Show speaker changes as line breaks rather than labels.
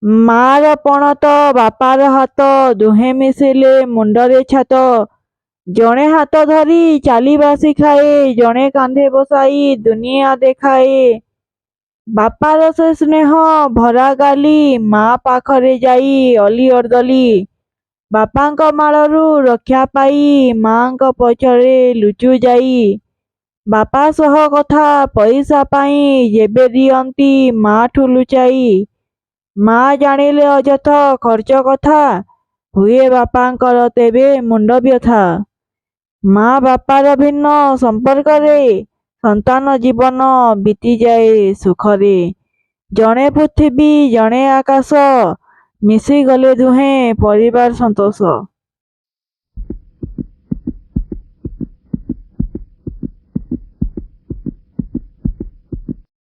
ମାର ପଣତ ବାପାର ହାତ ଦୁହେଁ ମିଶିଲେ ମୁଣ୍ଡରେ ଛାତ। ଜଣେ ହାତ ଧରି ଚାଲିବା ଶିଖାଏ, ଜଣେ କାନ୍ଧେ ବସାଇ ଦୁନିଆ ଦେଖାଏ। ବାପାର ସେ ସ୍ନେହ ଭରା ଗାଲି, ମା ପାଖରେ ଯାଇ ଅଲି ଅର୍ଦ୍ଦଲି। ବାପାଙ୍କ ମାଳରୁ ରକ୍ଷା ପାଇ ମାଙ୍କ ପଛରେ ଲୁଚୁ ଯାଇ। ବାପା ସହ କଥା ପଇସା ପାଇଁ ଯେବେ ଦିଅନ୍ତି ମାଠୁ ଲୁଚାଇ। ମା ଜାଣିଲେ ଅଯଥ ଖର୍ଚ୍ଚ କଥା, ହୁଏ ବାପାଙ୍କର ତେବେ ମୁଣ୍ଡ ବ୍ୟଥା। ମା ବାପାର ଭିନ୍ନ ସମ୍ପର୍କରେ ସନ୍ତାନ ଜୀବନ ବିତିଯାଏ ସୁଖରେ। ଜଣେ ପୃଥିବୀ ଜଣେ ଆକାଶ, ମିଶିଗଲେ ଦୁହେଁ ପରିବାର ସନ୍ତୋଷ।